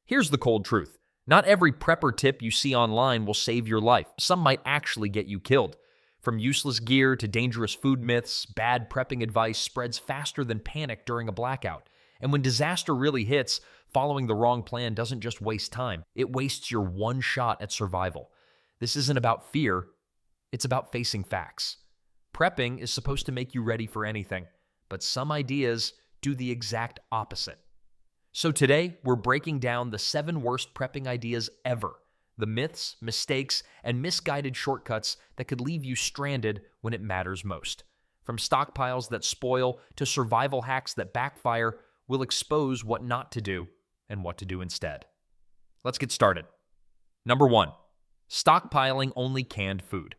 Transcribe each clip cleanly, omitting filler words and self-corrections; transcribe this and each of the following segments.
Here's the cold truth. Not every prepper tip you see online will save your life. Some might actually get you killed. From useless gear to dangerous food myths, bad prepping advice spreads faster than panic during a blackout. And when disaster really hits, following the wrong plan doesn't just waste time, it wastes your one shot at survival. This isn't about fear, it's about facing facts. Prepping is supposed to make you ready for anything, but some ideas do the exact opposite. So today, we're breaking down the 7 worst prepping ideas ever. The myths, mistakes, and misguided shortcuts that could leave you stranded when it matters most. From stockpiles that spoil to survival hacks that backfire, we'll expose what not to do and what to do instead. Let's get started. Number 1, stockpiling only canned food.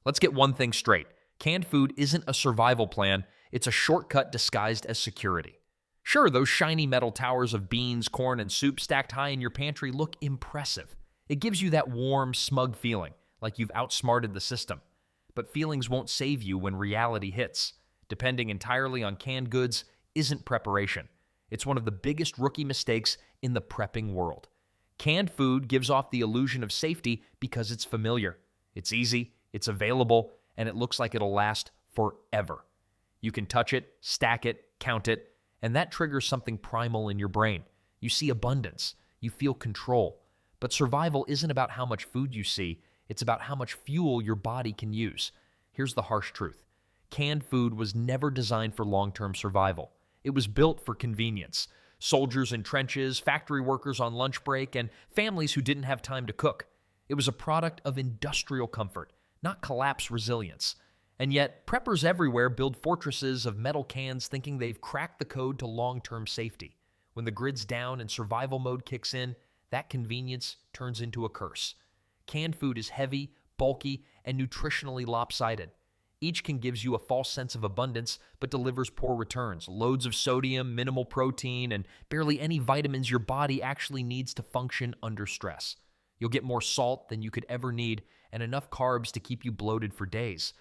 Let's get one thing straight. Canned food isn't a survival plan, it's a shortcut disguised as security. Sure, those shiny metal towers of beans, corn, and soup stacked high in your pantry look impressive. It gives you that warm, smug feeling, like you've outsmarted the system. But feelings won't save you when reality hits. Depending entirely on canned goods isn't preparation. It's one of the biggest rookie mistakes in the prepping world. Canned food gives off the illusion of safety because it's familiar. It's easy, it's available, and it looks like it'll last forever. You can touch it, stack it, count it, and that triggers something primal in your brain. You see abundance. You feel control. But survival isn't about how much food you see. It's about how much fuel your body can use. Here's the harsh truth. Canned food was never designed for long-term survival. It was built for convenience. Soldiers in trenches, factory workers on lunch break, and families who didn't have time to cook. It was a product of industrial comfort, not collapse resilience. And yet, preppers everywhere build fortresses of metal cans thinking they've cracked the code to long-term safety. When the grid's down and survival mode kicks in, that convenience turns into a curse. Canned food is heavy, bulky, and nutritionally lopsided. Each can gives you a false sense of abundance, but delivers poor returns. Loads of sodium, minimal protein, and barely any vitamins your body actually needs to function under stress. You'll get more salt than you could ever need, and enough carbs to keep you bloated for days.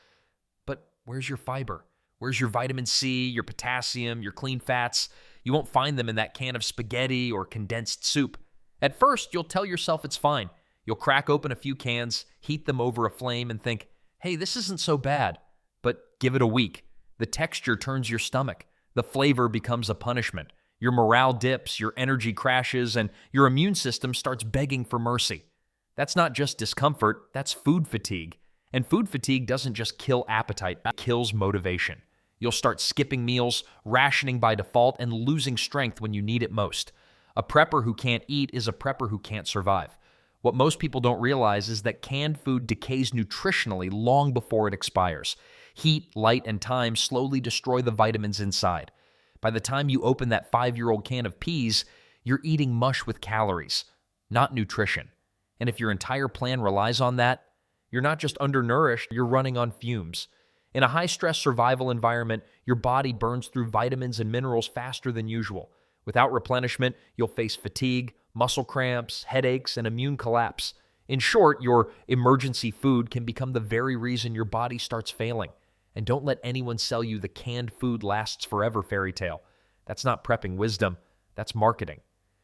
But where's your fiber? Where's your vitamin C, your potassium, your clean fats? You won't find them in that can of spaghetti or condensed soup. At first, you'll tell yourself it's fine. You'll crack open a few cans, heat them over a flame, and think, hey, this isn't so bad. But give it a week. The texture turns your stomach. The flavor becomes a punishment. Your morale dips, your energy crashes, and your immune system starts begging for mercy. That's not just discomfort, that's food fatigue. And food fatigue doesn't just kill appetite, it kills motivation. You'll start skipping meals, rationing by default, and losing strength when you need it most. A prepper who can't eat is a prepper who can't survive. What most people don't realize is that canned food decays nutritionally long before it expires. Heat, light, and time slowly destroy the vitamins inside. By the time you open that 5-year-old can of peas, you're eating mush with calories, not nutrition. And if your entire plan relies on that, you're not just undernourished, you're running on fumes. In a high-stress survival environment, your body burns through vitamins and minerals faster than usual. Without replenishment, you'll face fatigue, muscle cramps, headaches, and immune collapse. In short, your emergency food can become the very reason your body starts failing. And don't let anyone sell you the canned food lasts forever fairy tale. That's not prepping wisdom, that's marketing.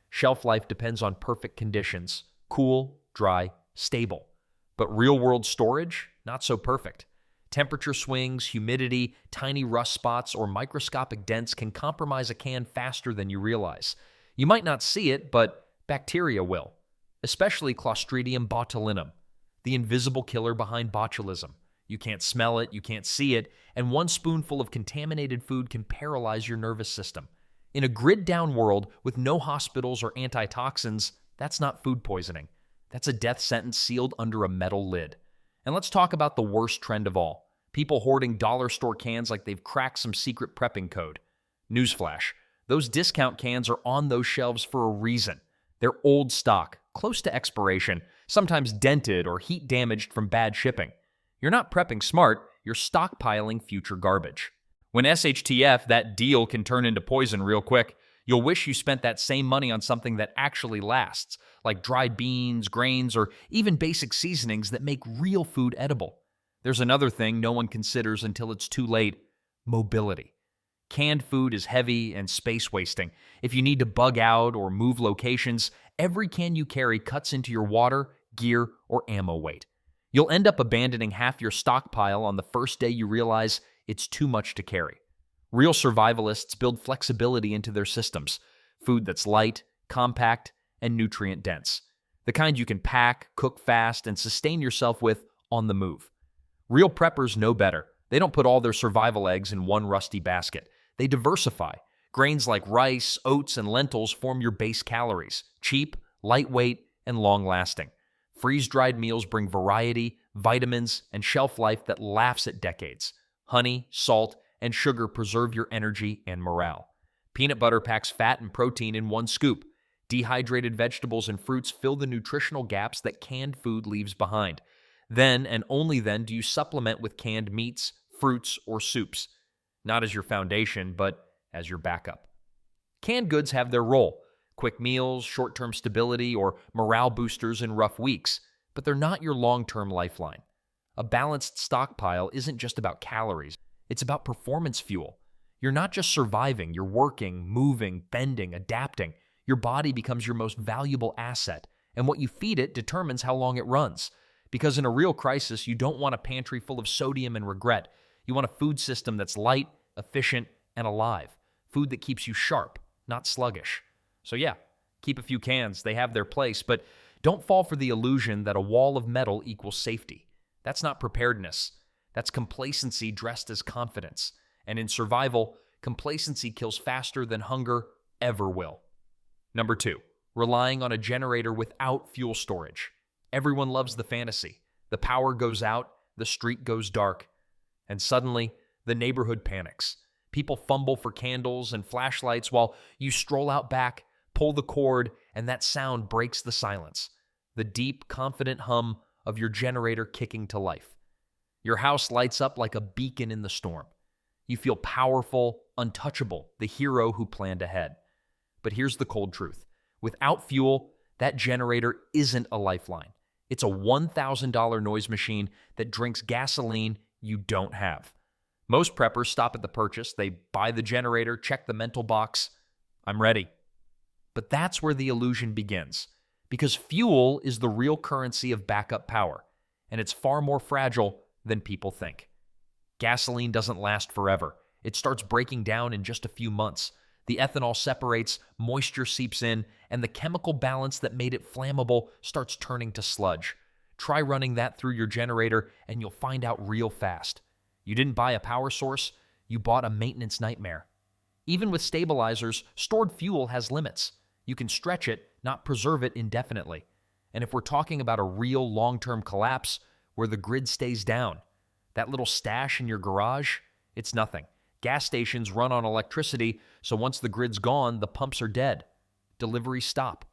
Shelf life depends on perfect conditions: cool, dry, stable. But real-world storage, not so perfect. Temperature swings, humidity, tiny rust spots, or microscopic dents can compromise a can faster than you realize. You might not see it, but bacteria will, especially Clostridium botulinum, the invisible killer behind botulism. You can't smell it, you can't see it, and one spoonful of contaminated food can paralyze your nervous system. In a grid-down world with no hospitals or antitoxins, that's not food poisoning. That's a death sentence sealed under a metal lid. And let's talk about the worst trend of all. People hoarding dollar store cans like they've cracked some secret prepping code. Newsflash, those discount cans are on those shelves for a reason. They're old stock, close to expiration, sometimes dented or heat damaged from bad shipping. You're not prepping smart, you're stockpiling future garbage. When SHTF, that deal can turn into poison real quick. You'll wish you spent that same money on something that actually lasts, like dried beans, grains, or even basic seasonings that make real food edible. There's another thing no one considers until it's too late: mobility. Canned food is heavy and space wasting. If you need to bug out or move locations, every can you carry cuts into your water, gear, or ammo weight. You'll end up abandoning half your stockpile on the first day you realize it's too much to carry. Real survivalists build flexibility into their systems. Food that's light, compact, and nutrient-dense. The kind you can pack, cook fast, and sustain yourself with on the move. Real preppers know better. They don't put all their survival eggs in one rusty basket. They diversify. Grains like rice, oats, and lentils form your base calories. Cheap, lightweight, and long-lasting. Freeze-dried meals bring variety, vitamins, and shelf life that laughs at decades. Honey, salt, and sugar preserve your energy and morale. Peanut butter packs fat and protein in one scoop. Dehydrated vegetables and fruits fill the nutritional gaps that canned food leaves behind. Then, and only then, do you supplement with canned meats, fruits, or soups. Not as your foundation, but as your backup. Canned goods have their role. Quick meals, short-term stability, or morale boosters in rough weeks. But they're not your long-term lifeline. A balanced stockpile isn't just about calories. It's about performance fuel. You're not just surviving, you're working, moving, bending, adapting. Your body becomes your most valuable asset, and what you feed it determines how long it runs. Because in a real crisis, you don't want a pantry full of sodium and regret. You want a food system that's light, efficient, and alive. Food that keeps you sharp, not sluggish. So yeah, keep a few cans. They have their place, but don't fall for the illusion that a wall of metal equals safety. That's not preparedness. That's complacency dressed as confidence. And in survival, complacency kills faster than hunger ever will. Number 2, relying on a generator without fuel storage. Everyone loves the fantasy. The power goes out, the street goes dark, and suddenly the neighborhood panics. People fumble for candles and flashlights while you stroll out back, pull the cord, and that sound breaks the silence. The deep, confident hum of your generator kicking to life. Your house lights up like a beacon in the storm. You feel powerful, untouchable, the hero who planned ahead. But here's the cold truth. Without fuel, that generator isn't a lifeline. It's a $1,000 noise machine that drinks gasoline you don't have. Most preppers stop at the purchase. They buy the generator, check the mental box. I'm ready. But that's where the illusion begins. Because fuel is the real currency of backup power, and it's far more fragile than people think. Gasoline doesn't last forever. It starts breaking down in just a few months. The ethanol separates, moisture seeps in, and the chemical balance that made it flammable starts turning to sludge. Try running that through your generator, and you'll find out real fast. You didn't buy a power source, you bought a maintenance nightmare. Even with stabilizers, stored fuel has limits. You can stretch it, not preserve it indefinitely. And if we're talking about a real long-term collapse where the grid stays down, that little stash in your garage, it's nothing. Gas stations run on electricity, so once the grid's gone, the pumps are dead. Deliveries stop.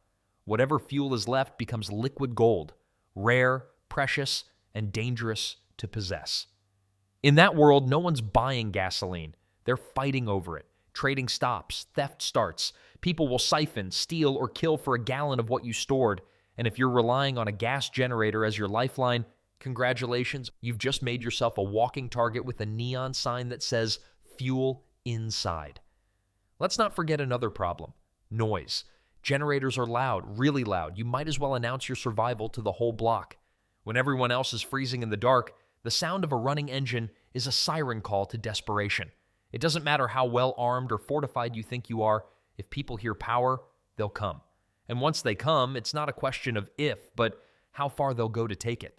Whatever fuel is left becomes liquid gold, rare, precious, and dangerous to possess. In that world, no one's buying gasoline. They're fighting over it. Trading stops, theft starts. People will siphon, steal, or kill for a gallon of what you stored. And if you're relying on a gas generator as your lifeline, congratulations, you've just made yourself a walking target with a neon sign that says, fuel inside. Let's not forget another problem, noise. Generators are loud, really loud. You might as well announce your survival to the whole block. When everyone else is freezing in the dark, the sound of a running engine is a siren call to desperation. It doesn't matter how well armed or fortified you think you are, if people hear power, they'll come. And once they come, it's not a question of if, but how far they'll go to take it.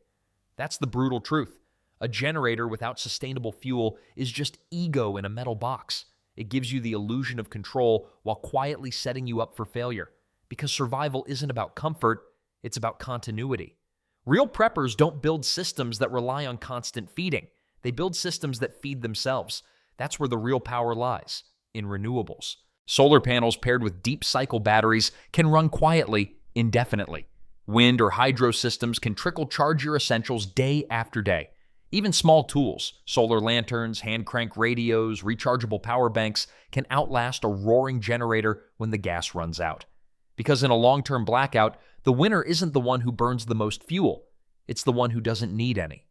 That's the brutal truth. A generator without sustainable fuel is just ego in a metal box. It gives you the illusion of control while quietly setting you up for failure. Because survival isn't about comfort, it's about continuity. Real preppers don't build systems that rely on constant feeding. They build systems that feed themselves. That's where the real power lies, in renewables. Solar panels paired with deep cycle batteries can run quietly, indefinitely. Wind or hydro systems can trickle charge your essentials day after day. Even small tools, solar lanterns, hand crank radios, rechargeable power banks, can outlast a roaring generator when the gas runs out. Because in a long-term blackout, the winner isn't the one who burns the most fuel. It's the one who doesn't need any.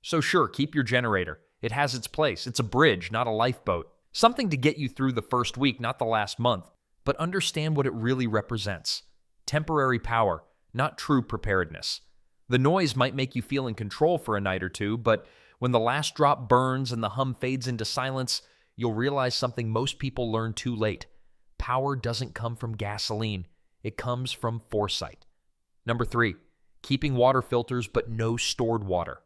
So sure, keep your generator. It has its place. It's a bridge, not a lifeboat. Something to get you through the first week, not the last month, but understand what it really represents. Temporary power, not true preparedness. The noise might make you feel in control for a night or two, but when the last drop burns and the hum fades into silence, you'll realize something most people learn too late. Power doesn't come from gasoline. It comes from foresight. Number 3, keeping water filters but no stored water.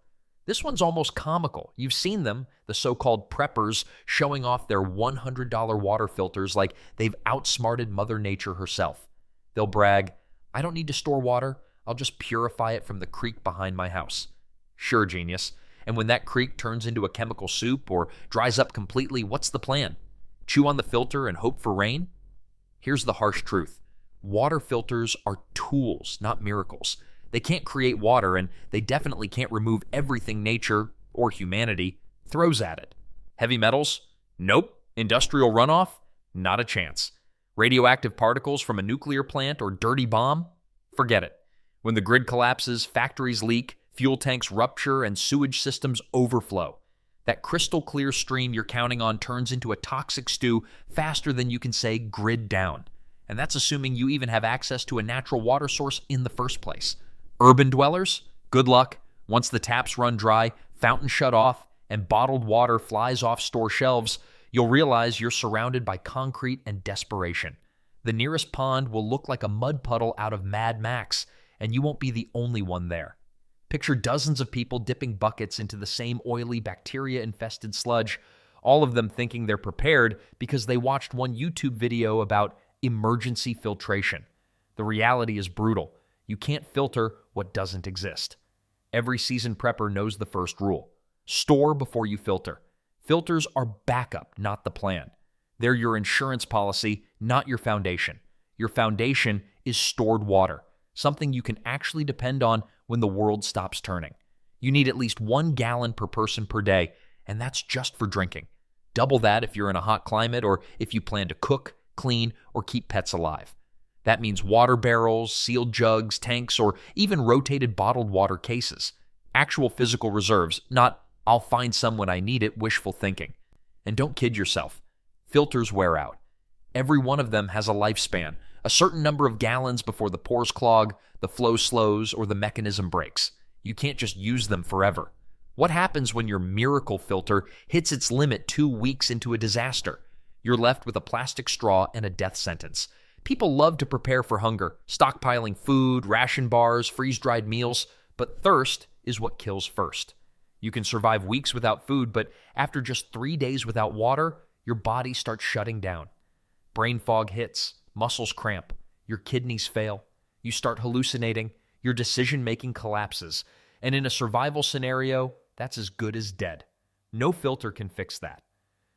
This one's almost comical. You've seen them, the so-called preppers, showing off their $100 water filters like they've outsmarted Mother Nature herself. They'll brag, "I don't need to store water. I'll just purify it from the creek behind my house." Sure, genius. And when that creek turns into a chemical soup or dries up completely, what's the plan? Chew on the filter and hope for rain? Here's the harsh truth. Water filters are tools, not miracles. They can't create water, and they definitely can't remove everything nature, or humanity, throws at it. Heavy metals? Nope. Industrial runoff? Not a chance. Radioactive particles from a nuclear plant or dirty bomb? Forget it. When the grid collapses, factories leak, fuel tanks rupture, and sewage systems overflow. That crystal clear stream you're counting on turns into a toxic stew faster than you can say grid down. And that's assuming you even have access to a natural water source in the first place. Urban dwellers? Good luck. Once the taps run dry, fountains shut off, and bottled water flies off store shelves, you'll realize you're surrounded by concrete and desperation. The nearest pond will look like a mud puddle out of Mad Max, and you won't be the only one there. Picture dozens of people dipping buckets into the same oily, bacteria-infested sludge, all of them thinking they're prepared because they watched one YouTube video about emergency filtration. The reality is brutal. You can't filter what doesn't exist. Every seasoned prepper knows the first rule. Store before you filter. Filters are backup, not the plan. They're your insurance policy, not your foundation. Your foundation is stored water, something you can actually depend on when the world stops turning. You need at least 1 gallon per person per day, and that's just for drinking. Double that if you're in a hot climate or if you plan to cook, clean, or keep pets alive. That means water barrels, sealed jugs, tanks, or even rotated bottled water cases. Actual physical reserves, not "I'll find some when I need it" wishful thinking. And don't kid yourself. Filters wear out. Every one of them has a lifespan, a certain number of gallons before the pores clog, the flow slows, or the mechanism breaks. You can't just use them forever. What happens when your miracle filter hits its limit 2 weeks into a disaster? You're left with a plastic straw and a death sentence. People love to prepare for hunger, stockpiling food, ration bars, freeze-dried meals, but thirst is what kills first. You can survive weeks without food, but after just 3 days without water, your body starts shutting down. Brain fog hits, muscles cramp, your kidneys fail, you start hallucinating, your decision-making collapses, and in a survival scenario, that's as good as dead. No filter can fix that.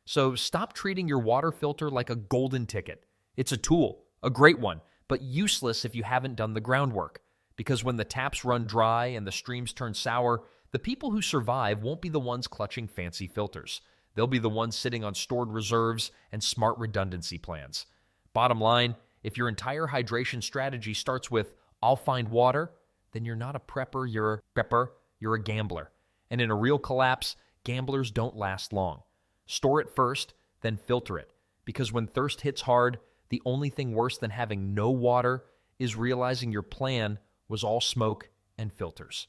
So stop treating your water filter like a golden ticket. It's a tool, a great one, but useless if you haven't done the groundwork. Because when the taps run dry and the streams turn sour, the people who survive won't be the ones clutching fancy filters. They'll be the ones sitting on stored reserves and smart redundancy plans. Bottom line, if your entire hydration strategy starts with "I'll find water," then you're not a prepper, you're a gambler. And in a real collapse, gamblers don't last long. Store it first, then filter it. Because when thirst hits hard, the only thing worse than having no water is realizing your plan was all smoke and filters.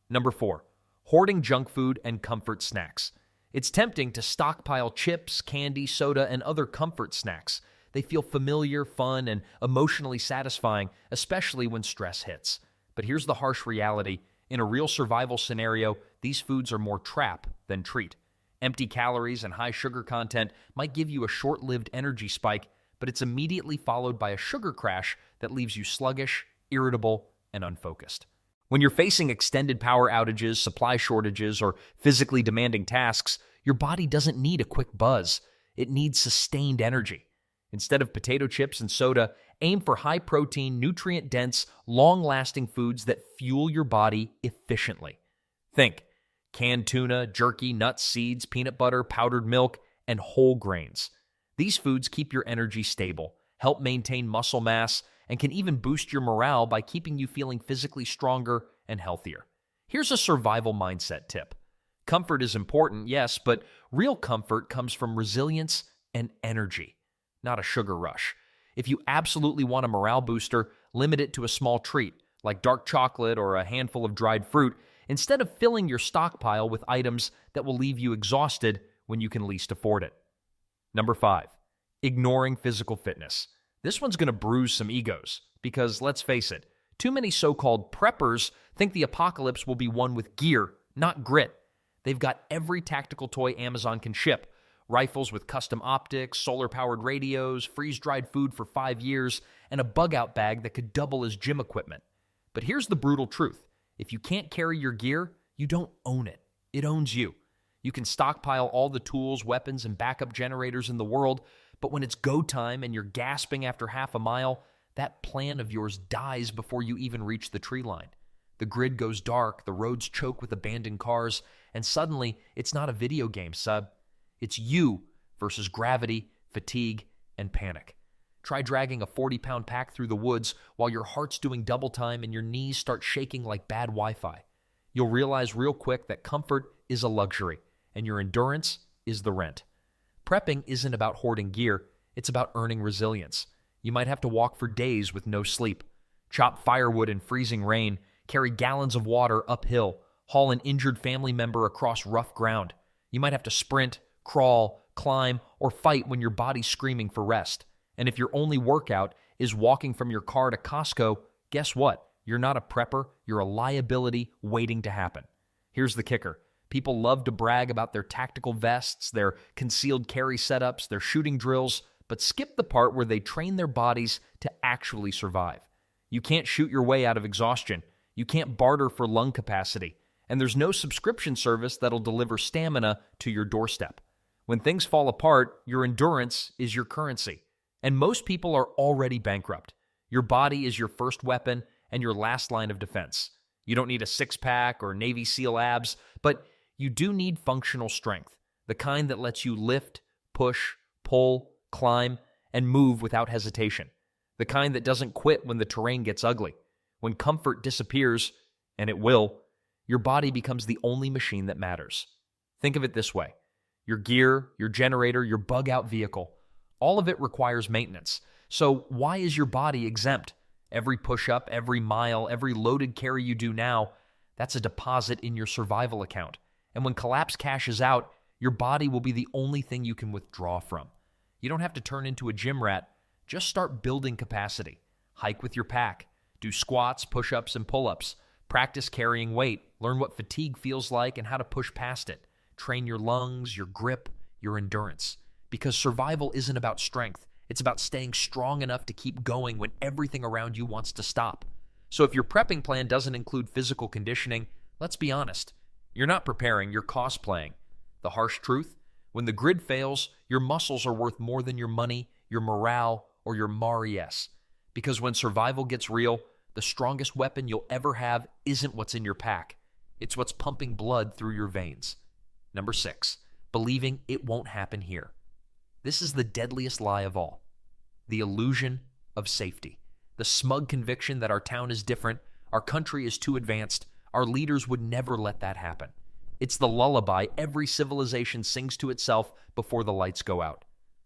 Number 4, hoarding junk food and comfort snacks. It's tempting to stockpile chips, candy, soda, and other comfort snacks. They feel familiar, fun, and emotionally satisfying, especially when stress hits. But here's the harsh reality. In a real survival scenario, these foods are more trap than treat. Empty calories and high sugar content might give you a short-lived energy spike, but it's immediately followed by a sugar crash that leaves you sluggish, irritable, and unfocused. When you're facing extended power outages, supply shortages, or physically demanding tasks, your body doesn't need a quick buzz. It needs sustained energy. Instead of potato chips and soda, aim for high-protein, nutrient-dense, long-lasting foods that fuel your body efficiently. Think canned tuna, jerky, nuts, seeds, peanut butter, powdered milk, and whole grains. These foods keep your energy stable, help maintain muscle mass, and can even boost your morale by keeping you feeling physically stronger and healthier. Here's a survival mindset tip. Comfort is important, yes, but real comfort comes from resilience and energy, not a sugar rush. If you absolutely want a morale booster, limit it to a small treat, like dark chocolate or a handful of dried fruit, instead of filling your stockpile with items that will leave you exhausted when you can least afford it. Number 5, ignoring physical fitness. This one's going to bruise some egos, because let's face it, too many so-called preppers think the apocalypse will be won with gear, not grit. They've got every tactical toy Amazon can ship, rifles with custom optics, solar-powered radios, freeze-dried food for 5 years, and a bug-out bag that could double as gym equipment. But here's the brutal truth. If you can't carry your gear, you don't own it. It owns you. You can stockpile all the tools, weapons, and backup generators in the world, but when it's go time and you're gasping after half a mile, that plan of yours dies before you even reach the tree line. The grid goes dark, the roads choke with abandoned cars, and suddenly it's not a video game, sub. It's you versus gravity, fatigue, and panic. Try dragging a 40-pound pack through the woods while your heart's doing double time and your knees start shaking like bad Wi-Fi. You'll realize real quick that comfort is a luxury, and your endurance is the rent. Prepping isn't about hoarding gear, it's about earning resilience. You might have to walk for days with no sleep, chop firewood in freezing rain, carry gallons of water uphill, haul an injured family member across rough ground. You might have to sprint, crawl, climb, or fight when your body's screaming for rest. And if your only workout is walking from your car to Costco, guess what? You're not a prepper, you're a liability waiting to happen. Here's the kicker. People love to brag about their tactical vests, their concealed carry setups, their shooting drills, but skip the part where they train their bodies to actually survive. You can't shoot your way out of exhaustion. You can't barter for lung capacity. And there's no subscription service that'll deliver stamina to your doorstep. When things fall apart, your endurance is your currency. And most people are already bankrupt. Your body is your first weapon and your last line of defense. You don't need a six-pack or Navy SEAL abs, but you do need functional strength, the kind that lets you lift, push, pull, climb, and move without hesitation. The kind that doesn't quit when the terrain gets ugly. When comfort disappears, and it will, your body becomes the only machine that matters. Think of it this way. Your gear, your generator, your bug-out vehicle, all of it requires maintenance. So why is your body exempt? Every push-up, every mile, every loaded carry you do now, that's a deposit in your survival account. And when collapse cashes out, your body will be the only thing you can withdraw from. You don't have to turn into a gym rat. Just start building capacity. Hike with your pack. Do squats, push-ups, and pull-ups. Practice carrying weight. Learn what fatigue feels like and how to push past it. Train your lungs, your grip, your endurance. Because survival isn't about strength. It's about staying strong enough to keep going when everything around you wants to stop. So if your prepping plan doesn't include physical conditioning, let's be honest. You're not preparing, you're cosplaying. The harsh truth? When the grid fails, your muscles are worth more than your money, your morale, or your MAR-ES. Because when survival gets real, the strongest weapon you'll ever have isn't what's in your pack. It's what's pumping blood through your veins. Number 6, believing it won't happen here. This is the deadliest lie of all. The illusion of safety. The smug conviction that our town is different, our country is too advanced, our leaders would never let that happen. It's the lullaby every civilization sings to itself before the lights go out.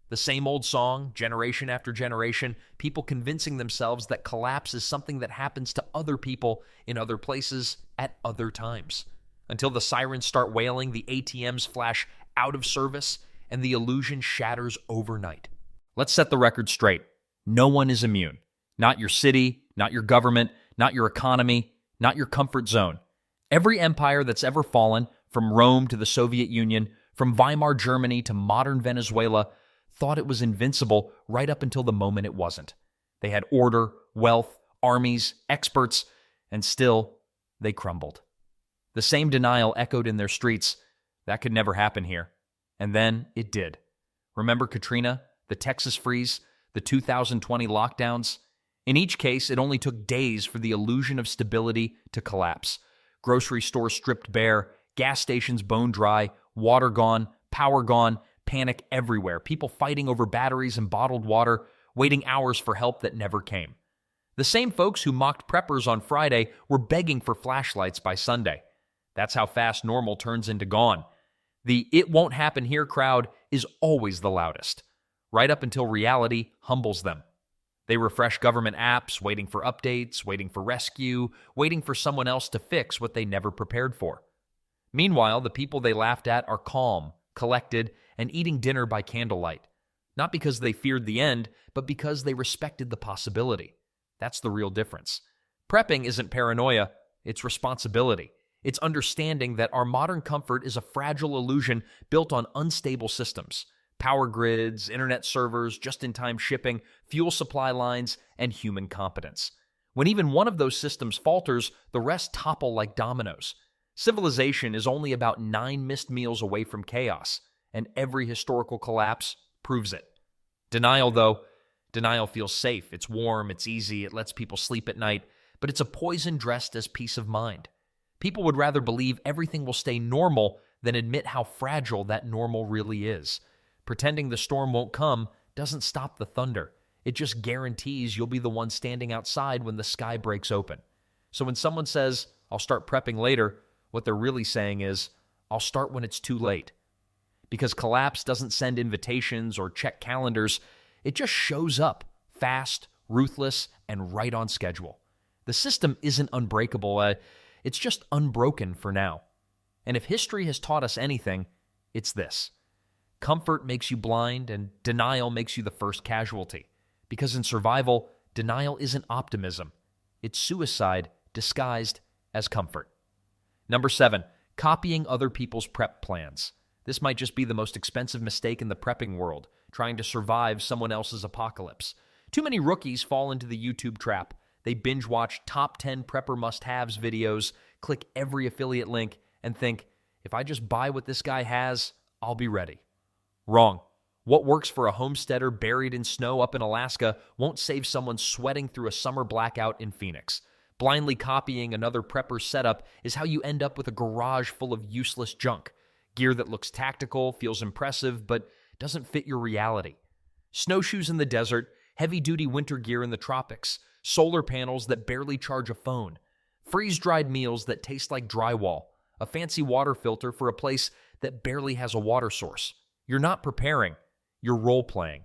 The same old song, generation after generation, people convincing themselves that collapse is something that happens to other people in other places at other times. Until the sirens start wailing, the ATMs flash out of service, and the illusion shatters overnight. Let's set the record straight. No one is immune. Not your city, not your government, not your economy, not your comfort zone. Every empire that's ever fallen, from Rome to the Soviet Union, from Weimar Germany to modern Venezuela, thought it was invincible right up until the moment it wasn't. They had order, wealth, armies, experts, and still, they crumbled. The same denial echoed in their streets. That could never happen here. And then it did. Remember Katrina, the Texas freeze, the 2020 lockdowns? In each case, it only took days for the illusion of stability to collapse. Grocery stores stripped bare, gas stations bone dry, water gone, power gone, panic everywhere, people fighting over batteries and bottled water, waiting hours for help that never came. The same folks who mocked preppers on Friday were begging for flashlights by Sunday. That's how fast normal turns into gone. The "it won't happen here" crowd is always the loudest. right up until reality humbles them. They refresh government apps, waiting for updates, waiting for rescue, waiting for someone else to fix what they never prepared for. Meanwhile, the people they laughed at are calm, collected, and eating dinner by candlelight. Not because they feared the end, but because they respected the possibility. That's the real difference. Prepping isn't paranoia, it's responsibility. It's understanding that our modern comfort is a fragile illusion built on unstable systems. Power grids, internet servers, just-in-time shipping, fuel supply lines, and human competence. When even one of those systems falters, the rest topple like dominoes. Civilization is only about 9 missed meals away from chaos, and every historical collapse proves it. Denial, though, denial feels safe. It's warm, it's easy, it lets people sleep at night, but it's a poison dressed as peace of mind. People would rather believe everything will stay normal than admit how fragile that normal really is. Pretending the storm won't come doesn't stop the thunder. It just guarantees you'll be the one standing outside when the sky breaks open. So when someone says, "I'll start prepping later," what they're really saying is, "I'll start when it's too late." Because collapse doesn't send invitations or check calendars. It just shows up, fast, ruthless, and right on schedule. The system isn't unbreakable. It's just unbroken for now. And if history has taught us anything, it's this. Comfort makes you blind, and denial makes you the first casualty. Because in survival, denial isn't optimism. It's suicide disguised as comfort. Number 7, copying other people's prep plans. This might just be the most expensive mistake in the prepping world, trying to survive someone else's apocalypse. Too many rookies fall into the YouTube trap. They binge watch top 10 prepper must-haves videos, click every affiliate link, and think, if I just buy what this guy has, I'll be ready. Wrong. What works for a homesteader buried in snow up in Alaska won't save someone sweating through a summer blackout in Phoenix. Blindly copying another prepper's setup is how you end up with a garage full of useless junk. Gear that looks tactical, feels impressive, but doesn't fit your reality. Snowshoes in the desert, heavy-duty winter gear in the tropics, solar panels that barely charge a phone, freeze-dried meals that taste like drywall, a fancy water filter for a place that barely has a water source. You're not preparing, you're role-playing.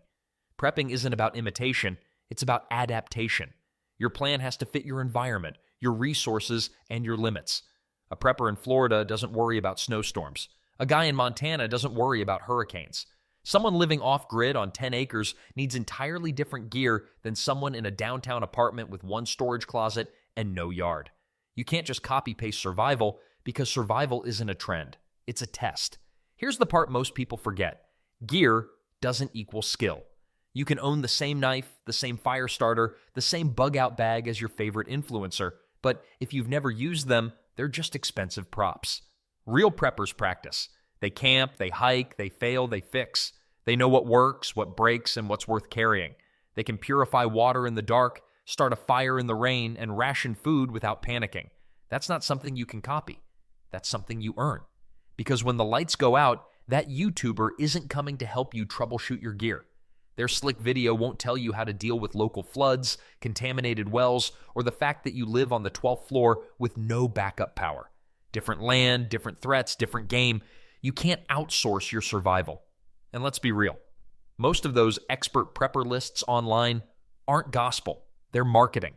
Prepping isn't about imitation, it's about adaptation. Your plan has to fit your environment, your resources, and your limits. A prepper in Florida doesn't worry about snowstorms. A guy in Montana doesn't worry about hurricanes. Someone living off-grid on 10 acres needs entirely different gear than someone in a downtown apartment with one storage closet and no yard. You can't just copy-paste survival because survival isn't a trend. It's a test. Here's the part most people forget. Gear doesn't equal skill. You can own the same knife, the same fire starter, the same bug-out bag as your favorite influencer, but if you've never used them, they're just expensive props. Real preppers practice. They camp, they hike, they fail, they fix. They know what works, what breaks, and what's worth carrying. They can purify water in the dark, start a fire in the rain, and ration food without panicking. That's not something you can copy. That's something you earn. Because when the lights go out, that YouTuber isn't coming to help you troubleshoot your gear. Their slick video won't tell you how to deal with local floods, contaminated wells, or the fact that you live on the 12th floor with no backup power. Different land, different threats, different game. You can't outsource your survival. And let's be real. Most of those expert prepper lists online aren't gospel. They're marketing.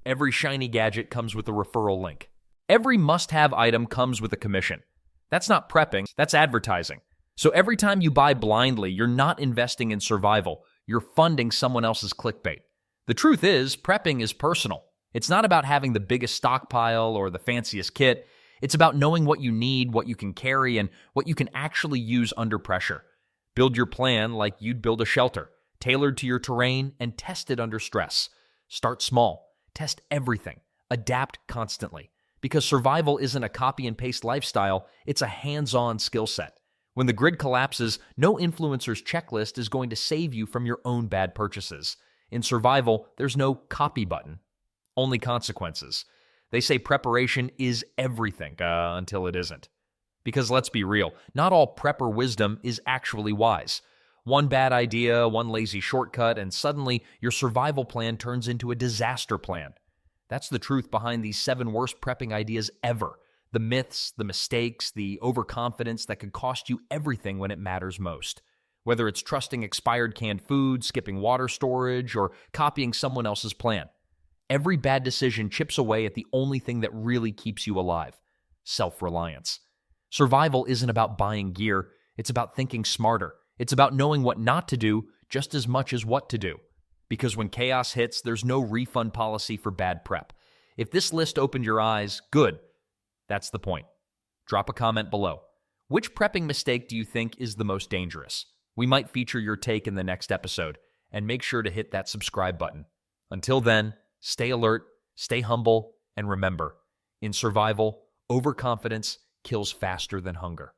Every shiny gadget comes with a referral link. Every must-have item comes with a commission. That's not prepping, that's advertising. So every time you buy blindly, you're not investing in survival. You're funding someone else's clickbait. The truth is, prepping is personal. It's not about having the biggest stockpile or the fanciest kit. It's about knowing what you need, what you can carry, and what you can actually use under pressure. Build your plan like you'd build a shelter, tailored to your terrain and tested under stress. Start small. Test everything. Adapt constantly. Because survival isn't a copy and paste lifestyle, it's a hands-on skill set. When the grid collapses, no influencer's checklist is going to save you from your own bad purchases. In survival, there's no copy button, only consequences. They say preparation is everything until it isn't. Because let's be real, not all prepper wisdom is actually wise. One bad idea, one lazy shortcut, and suddenly your survival plan turns into a disaster plan. That's the truth behind these 7 worst prepping ideas ever. The myths, the mistakes, the overconfidence that could cost you everything when it matters most. whether it's trusting expired canned food, skipping water storage, or copying someone else's plan. Every bad decision chips away at the only thing that really keeps you alive: self-reliance. Survival isn't about buying gear, it's about thinking smarter. It's about knowing what not to do just as much as what to do. Because when chaos hits, there's no refund policy for bad prep. If this list opened your eyes, good. That's the point. Drop a comment below. Which prepping mistake do you think is the most dangerous? We might feature your take in the next episode, and make sure to hit that subscribe button. Until then, stay alert, stay humble, and remember, in survival, overconfidence kills faster than hunger.